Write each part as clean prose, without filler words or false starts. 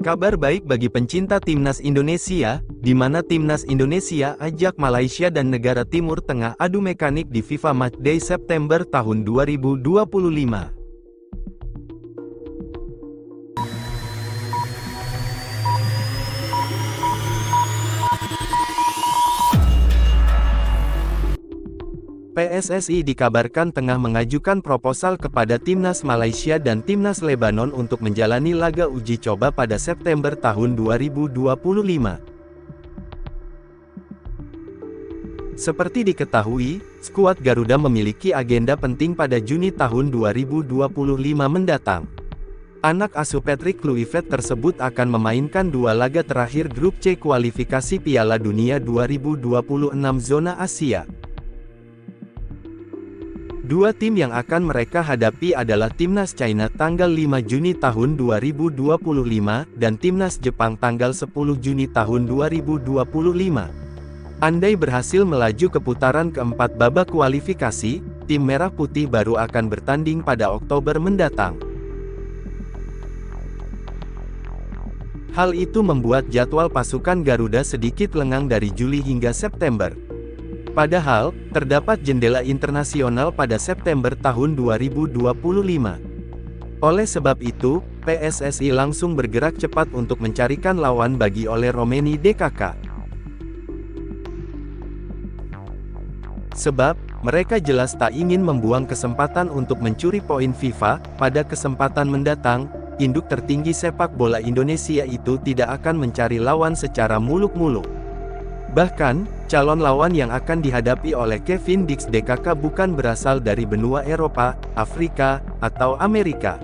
Kabar baik bagi pencinta timnas Indonesia, di mana timnas Indonesia ajak Malaysia dan negara Timur Tengah adu mekanik di FIFA Matchday September tahun 2025. PSSI dikabarkan tengah mengajukan proposal kepada timnas Malaysia dan timnas Lebanon untuk menjalani laga uji coba pada September tahun 2025. Seperti diketahui, skuad Garuda memiliki agenda penting pada Juni tahun 2025 mendatang. Anak asuh Patrick Kluivert tersebut akan memainkan dua laga terakhir grup C kualifikasi Piala Dunia 2026 zona Asia. Dua tim yang akan mereka hadapi adalah Timnas China tanggal 5 Juni tahun 2025 dan Timnas Jepang tanggal 10 Juni tahun 2025. Andai berhasil melaju ke putaran keempat babak kualifikasi, tim Merah Putih baru akan bertanding pada Oktober mendatang. Hal itu membuat jadwal pasukan Garuda sedikit lengang dari Juli hingga September. Padahal, terdapat jendela internasional pada September tahun 2025. Oleh sebab itu, PSSI langsung bergerak cepat untuk mencarikan lawan bagi Ole Romeni DKK. Sebab, mereka jelas tak ingin membuang kesempatan untuk mencuri poin FIFA. Pada kesempatan mendatang, induk tertinggi sepak bola Indonesia itu tidak akan mencari lawan secara muluk-muluk. Bahkan, calon lawan yang akan dihadapi oleh Kevin Dix DKK bukan berasal dari benua Eropa, Afrika, atau Amerika.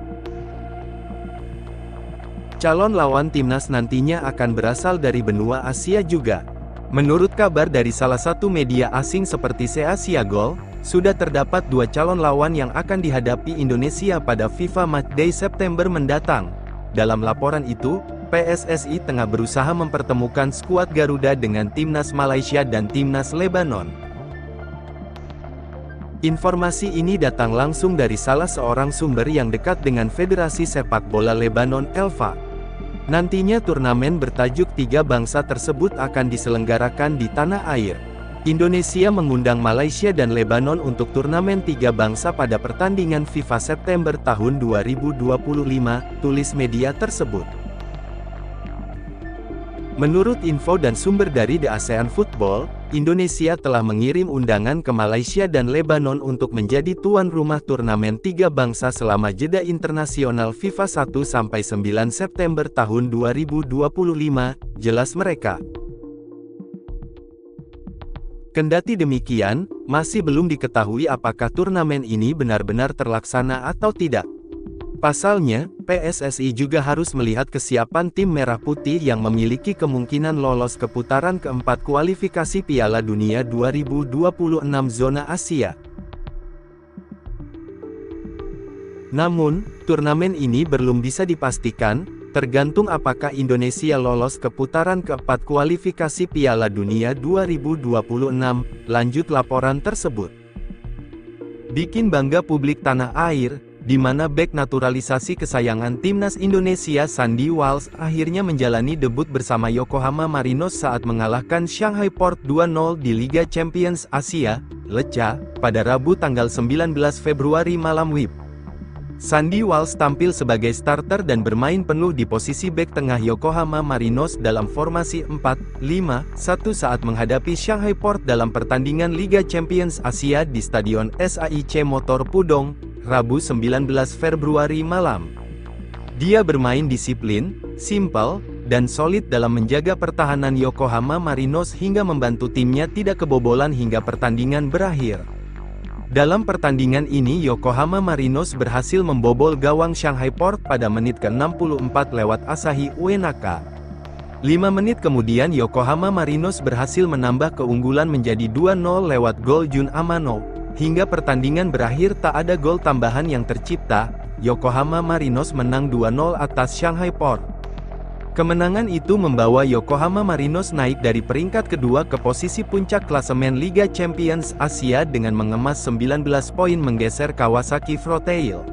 Calon lawan timnas nantinya akan berasal dari benua Asia juga. Menurut kabar dari salah satu media asing seperti Asia Gol, sudah terdapat dua calon lawan yang akan dihadapi Indonesia pada FIFA Matchday September mendatang. Dalam laporan itu, PSSI tengah berusaha mempertemukan skuad Garuda dengan timnas Malaysia dan timnas Lebanon. Informasi ini datang langsung dari salah seorang sumber yang dekat dengan Federasi Sepak Bola Lebanon (ELFA). Nantinya turnamen bertajuk Tiga Bangsa tersebut akan diselenggarakan di tanah air. Indonesia mengundang Malaysia dan Lebanon untuk turnamen Tiga Bangsa pada pertandingan FIFA September tahun 2025, tulis media tersebut. Menurut info dan sumber dari The ASEAN Football, Indonesia telah mengirim undangan ke Malaysia dan Lebanon untuk menjadi tuan rumah turnamen Tiga Bangsa selama jeda internasional FIFA 1-9 September tahun 2025, jelas mereka. Kendati demikian, masih belum diketahui apakah turnamen ini benar-benar terlaksana atau tidak. Pasalnya, PSSI juga harus melihat kesiapan tim Merah Putih yang memiliki kemungkinan lolos ke putaran keempat kualifikasi Piala Dunia 2026 zona Asia. Namun, turnamen ini belum bisa dipastikan, tergantung apakah Indonesia lolos ke putaran keempat kualifikasi Piala Dunia 2026, lanjut laporan tersebut. Bikin bangga publik tanah air, di mana bek naturalisasi kesayangan timnas Indonesia Sandy Walsh akhirnya menjalani debut bersama Yokohama Marinos saat mengalahkan Shanghai Port 2-0 di Liga Champions Asia, LECA, pada Rabu tanggal 19 Februari malam WIB. Sandy Walsh tampil sebagai starter dan bermain penuh di posisi bek tengah Yokohama Marinos dalam formasi 4-5-1 saat menghadapi Shanghai Port dalam pertandingan Liga Champions Asia di Stadion SAIC Motor Pudong, Rabu 19 Februari malam. Dia bermain disiplin, simpel, dan solid dalam menjaga pertahanan Yokohama Marinos hingga membantu timnya tidak kebobolan hingga pertandingan berakhir. Dalam pertandingan ini Yokohama Marinos berhasil membobol gawang Shanghai Port pada menit ke-64 lewat Asahi Uenaka. 5 menit kemudian Yokohama Marinos berhasil menambah keunggulan menjadi 2-0 lewat gol Jun Amano. Hingga pertandingan berakhir tak ada gol tambahan yang tercipta, Yokohama Marinos menang 2-0 atas Shanghai Port. Kemenangan itu membawa Yokohama Marinos naik dari peringkat kedua ke posisi puncak klasemen Liga Champions Asia dengan mengemas 19 poin menggeser Kawasaki Frontale.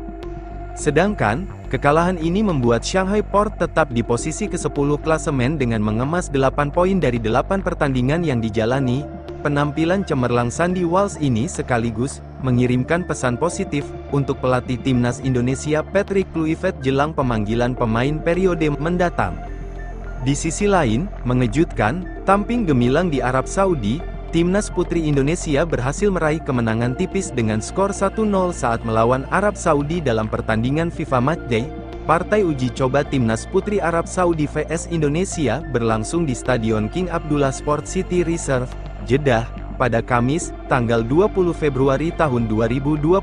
Sedangkan, Kekalahan ini membuat Shanghai Port tetap di posisi ke-10 klasemen dengan mengemas 8 poin dari 8 pertandingan yang dijalani. Penampilan cemerlang Sandy Walsh ini sekaligus mengirimkan pesan positif untuk pelatih timnas Indonesia Patrick Kluivert jelang pemanggilan pemain periode mendatang. Di sisi lain, mengejutkan, tamping gemilang di Arab Saudi, timnas putri Indonesia berhasil meraih kemenangan tipis dengan skor 1-0 saat melawan Arab Saudi dalam pertandingan FIFA Matchday. Partai uji coba timnas putri Arab Saudi vs Indonesia berlangsung di Stadion King Abdullah Sport City Reserve, Jeddah, pada Kamis, tanggal 20 Februari tahun 2025.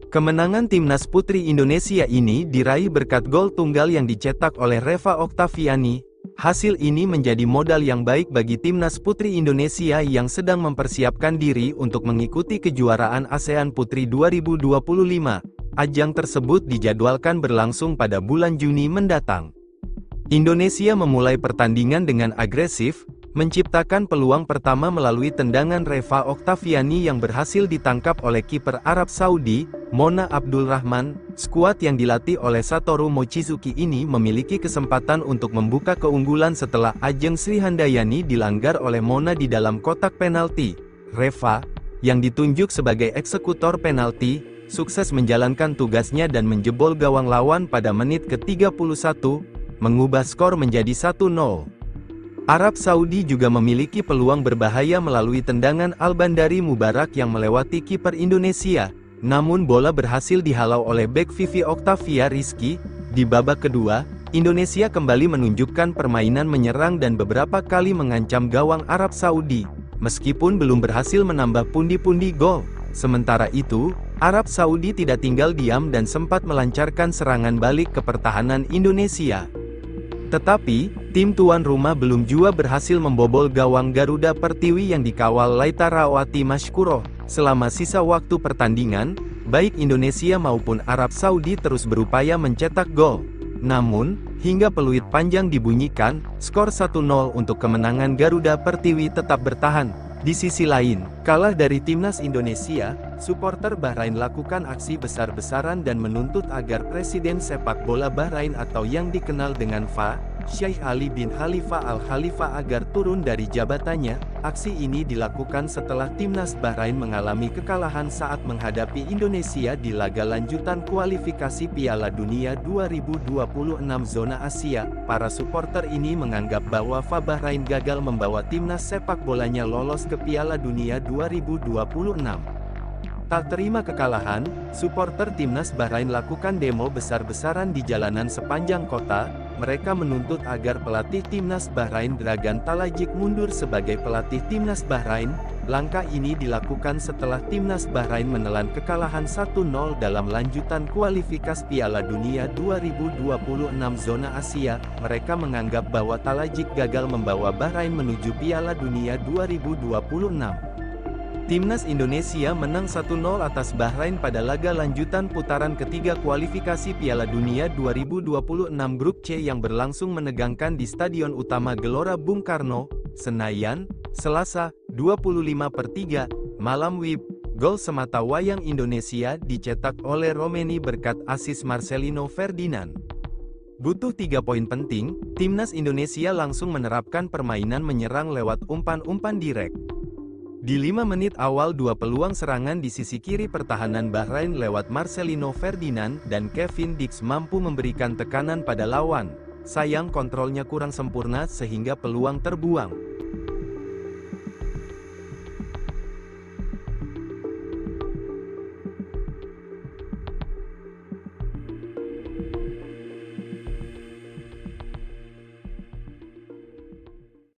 Kemenangan timnas putri Indonesia ini diraih berkat gol tunggal yang dicetak oleh Reva Oktaviani. Hasil ini menjadi modal yang baik bagi timnas putri Indonesia yang sedang mempersiapkan diri untuk mengikuti kejuaraan ASEAN Putri 2025. Ajang tersebut dijadwalkan berlangsung pada bulan Juni mendatang. Indonesia memulai pertandingan dengan agresif, menciptakan peluang pertama melalui tendangan Reva Oktaviani yang berhasil ditangkap oleh kiper Arab Saudi, Mona Abdulrahman. Skuad yang dilatih oleh Satoru Mochizuki ini memiliki kesempatan untuk membuka keunggulan setelah Ajeng Srihandayani dilanggar oleh Mona di dalam kotak penalti. Reva, yang ditunjuk sebagai eksekutor penalti, sukses menjalankan tugasnya dan menjebol gawang lawan pada menit ke-31, mengubah skor menjadi 1-0. Arab Saudi juga memiliki peluang berbahaya melalui tendangan Al-Bandari Mubarak yang melewati kiper Indonesia, namun bola berhasil dihalau oleh bek Vivi Octavia Rizky. Di babak kedua, Indonesia kembali menunjukkan permainan menyerang dan beberapa kali mengancam gawang Arab Saudi, meskipun belum berhasil menambah pundi-pundi gol. Sementara itu, Arab Saudi tidak tinggal diam dan sempat melancarkan serangan balik ke pertahanan Indonesia. Tetapi, tim tuan rumah belum jua berhasil membobol gawang Garuda Pertiwi yang dikawal Laita Rawati Mashkuro. Selama sisa waktu pertandingan, baik Indonesia maupun Arab Saudi terus berupaya mencetak gol. Namun, hingga peluit panjang dibunyikan, skor 1-0 untuk kemenangan Garuda Pertiwi tetap bertahan. Di sisi lain, kalah dari timnas Indonesia, supporter Bahrain lakukan aksi besar-besaran dan menuntut agar Presiden Sepak Bola Bahrain atau yang dikenal dengan FA, Sheikh Ali bin Khalifa Al Khalifa agar turun dari jabatannya. Aksi ini dilakukan setelah timnas Bahrain mengalami kekalahan saat menghadapi Indonesia di laga lanjutan kualifikasi Piala Dunia 2026 zona Asia. Para supporter ini menganggap bahwa FA Bahrain gagal membawa timnas sepak bolanya lolos ke Piala Dunia 2026. Tak terima kekalahan, supporter timnas Bahrain lakukan demo besar-besaran di jalanan sepanjang kota. Mereka menuntut agar pelatih timnas Bahrain Dragan Talajik mundur sebagai pelatih timnas Bahrain. Langkah ini dilakukan setelah timnas Bahrain menelan kekalahan 1-0 dalam lanjutan kualifikasi Piala Dunia 2026 zona Asia. Mereka menganggap bahwa Talajik gagal membawa Bahrain menuju Piala Dunia 2026. Timnas Indonesia menang 1-0 atas Bahrain pada laga lanjutan putaran ketiga kualifikasi Piala Dunia 2026 Grup C yang berlangsung menegangkan di Stadion Utama Gelora Bung Karno, Senayan, Selasa, 25/3, malam WIB. Gol semata wayang Indonesia dicetak oleh Romeni berkat asis Marcelino Ferdinand. Butuh 3 poin penting, timnas Indonesia langsung menerapkan permainan menyerang lewat umpan-umpan direk. Di 5 menit awal 2 peluang serangan di sisi kiri pertahanan Bahrain lewat Marcelino Ferdinand dan Kevin Dix mampu memberikan tekanan pada lawan. Sayang kontrolnya kurang sempurna sehingga peluang terbuang.